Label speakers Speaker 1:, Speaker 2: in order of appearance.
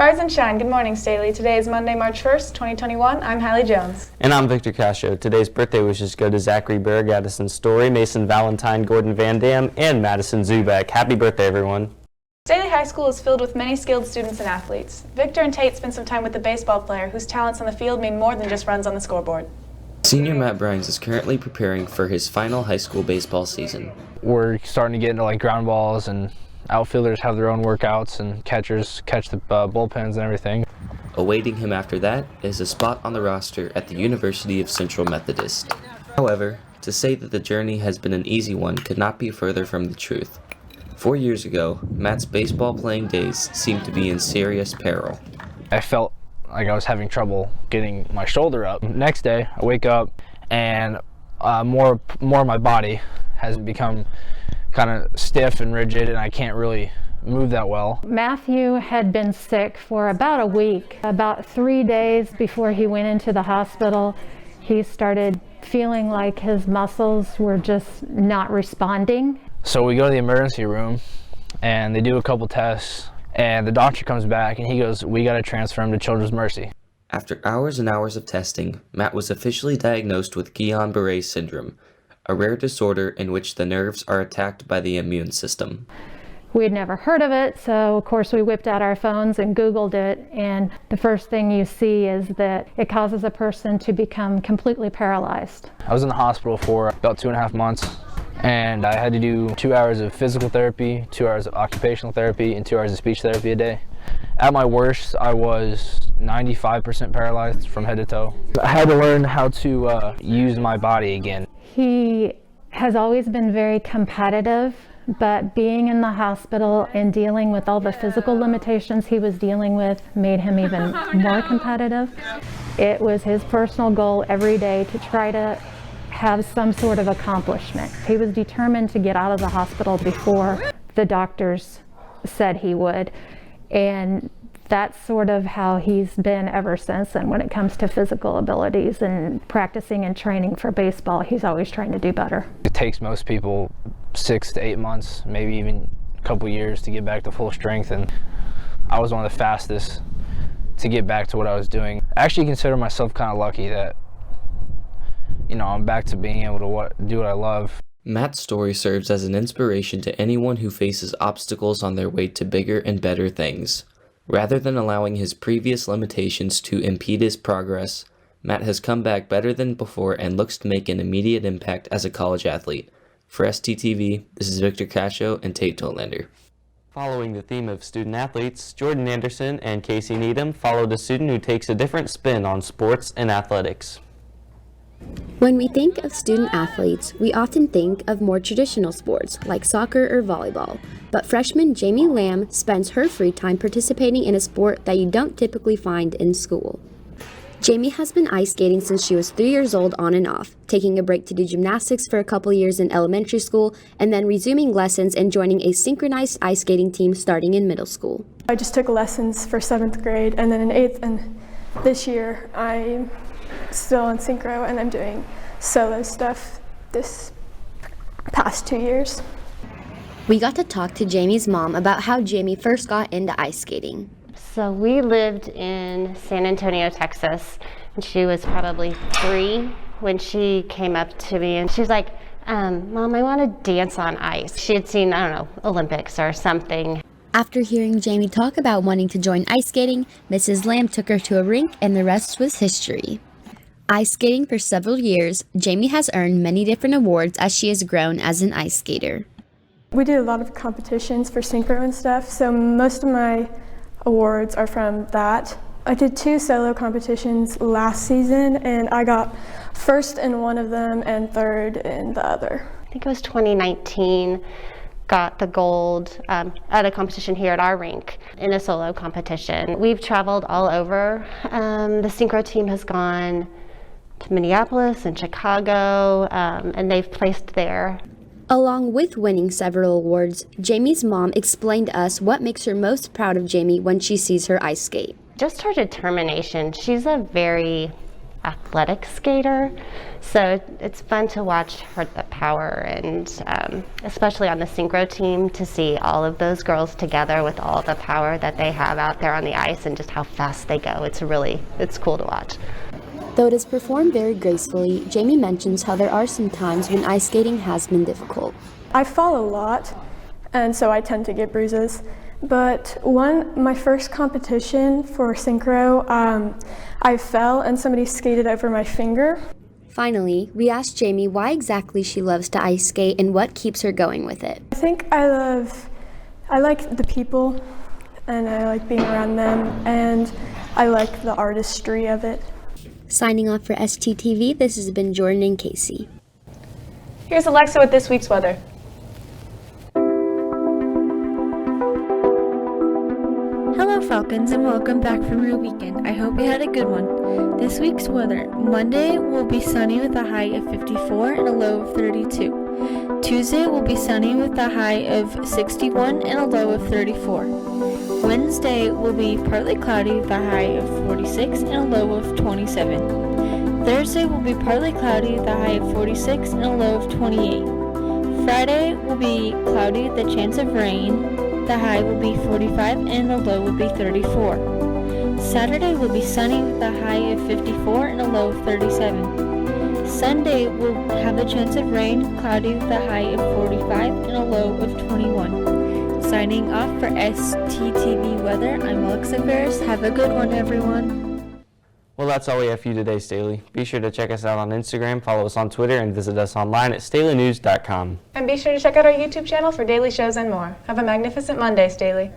Speaker 1: Rise and shine. Good morning, Staley. Today is Monday, March 1st, 2021. I'm Halle Jones.
Speaker 2: And I'm Victor Cascio. Today's birthday wishes go to Zachary Berg, Addison Story, Mason Valentine, Gordon Van Dam, and Madison Zubak. Happy birthday, everyone.
Speaker 1: Staley High School is filled with many skilled students and athletes. Victor and Tate spent some time with the baseball player whose talents on the field mean more than just runs on the scoreboard.
Speaker 3: Senior Matt Brines is currently preparing for his final high school baseball season.
Speaker 4: We're starting to get into ground balls, and outfielders have their own workouts, and catchers catch the bullpens and everything.
Speaker 3: Awaiting him after that is a spot on the roster at the University of Central Methodist. However, to say that the journey has been an easy one could not be further from the truth. 4 years ago, Matt's baseball playing days seemed to be in serious peril.
Speaker 4: I felt like I was having trouble getting my shoulder up. Next day, I wake up and more of my body has become kind of stiff and rigid, and I can't really move that well.
Speaker 5: Matthew had been sick for about a week. About 3 days before he went into the hospital, he started feeling like his muscles were just not responding.
Speaker 4: So we go to the emergency room and they do a couple tests, and the doctor comes back and he goes, "We got to transfer him to Children's Mercy."
Speaker 3: After hours and hours of testing, Matt was officially diagnosed with Guillain-Barré syndrome, a rare disorder in which the nerves are attacked by the immune system.
Speaker 5: We had never heard of it, so of course we whipped out our phones and Googled it, and the first thing you see is that it causes a person to become completely paralyzed.
Speaker 4: I was in the hospital for about 2.5 months, and I had to do 2 hours of physical therapy, 2 hours of occupational therapy, and 2 hours of speech therapy a day. At my worst, I was 95% paralyzed from head to toe. I had to learn how to use my body again.
Speaker 5: He has always been very competitive, but being in the hospital and dealing with all the physical limitations he was dealing with made him even more competitive. It was his personal goal every day to try to have some sort of accomplishment. He was determined to get out of the hospital before the doctors said he would, and that's sort of how he's been ever since. And when it comes to physical abilities and practicing and training for baseball, he's always trying to do better.
Speaker 4: It takes most people 6 to 8 months, maybe even a couple years to get back to full strength, and I was one of the fastest to get back to what I was doing. I actually consider myself kind of lucky that, I'm back to being able to do what I love.
Speaker 3: Matt's story serves as an inspiration to anyone who faces obstacles on their way to bigger and better things. Rather than allowing his previous limitations to impede his progress, Matt has come back better than before and looks to make an immediate impact as a college athlete. For STTV, this is Victor Cascio and Tate Tolander.
Speaker 2: Following the theme of student athletes, Jordan Anderson and Kaci Needham followed a student who takes a different spin on sports and athletics.
Speaker 6: When we think of student athletes, we often think of more traditional sports like soccer or volleyball. But freshman Jamie Lamb spends her free time participating in a sport that you don't typically find in school. Jamie has been ice skating since she was 3 years old on and off, taking a break to do gymnastics for a couple years in elementary school, and then resuming lessons and joining a synchronized ice skating team starting in middle school.
Speaker 7: I just took lessons for 7th grade and then in 8th, and this year I'm still in synchro and I'm doing solo stuff this past 2 years.
Speaker 6: We got to talk to Jamie's mom about how Jamie first got into ice skating.
Speaker 8: So we lived in San Antonio, Texas, and she was probably 3 when she came up to me and she was like, Mom, I want to dance on ice. She had seen, Olympics or something.
Speaker 6: After hearing Jamie talk about wanting to join ice skating, Mrs. Lamb took her to a rink and the rest was history. Ice skating for several years, Jamie has earned many different awards as she has grown as an ice skater.
Speaker 7: We did a lot of competitions for synchro and stuff, so most of my awards are from that. I did 2 solo competitions last season and I got 1st in one of them and 3rd in the other.
Speaker 8: I think it was 2019, got the gold at a competition here at our rink in a solo competition. We've traveled all over. The synchro team has gone to Minneapolis and Chicago, and they've placed there.
Speaker 6: Along with winning several awards, Jamie's mom explained to us what makes her most proud of Jamie when she sees her ice skate.
Speaker 8: Just her determination. She's a very athletic skater. So it's fun to watch her the power, and especially on the synchro team, to see all of those girls together with all the power that they have out there on the ice and just how fast they go. It's cool to watch.
Speaker 6: Though it is performed very gracefully, Jamie mentions how there are some times when ice skating has been difficult.
Speaker 7: I fall a lot, and so I tend to get bruises. But my first competition for synchro, I fell and somebody skated over my finger.
Speaker 6: Finally, we asked Jamie why exactly she loves to ice skate and what keeps her going with it.
Speaker 7: I think I like the people, and I like being around them, and I like the artistry of it.
Speaker 6: Signing off for STTV, this has been Jordan and Kaci.
Speaker 1: Here's Alexa with this week's weather.
Speaker 9: Hello Falcons, and welcome back from your weekend. I hope you had a good one. This week's weather: Monday will be sunny with a high of 54 and a low of 32. Tuesday will be sunny with a high of 61 and a low of 34. Wednesday will be partly cloudy with a high of 46 and a low of 27. Thursday will be partly cloudy with a high of 46 and a low of 28. Friday will be cloudy with a chance of rain. The high will be 45 and the low will be 34. Saturday will be sunny with a high of 54 and a low of 37. Sunday will have a chance of rain, cloudy with a high of 45 and a low of 21. Signing off for STTV Weather, I'm Alexa Ferris. Have a good one, everyone.
Speaker 2: Well, that's all we have for you today, Staley. Be sure to check us out on Instagram, follow us on Twitter, and visit us online at staleynews.com.
Speaker 1: And be sure to check out our YouTube channel for daily shows and more. Have a magnificent Monday, Staley.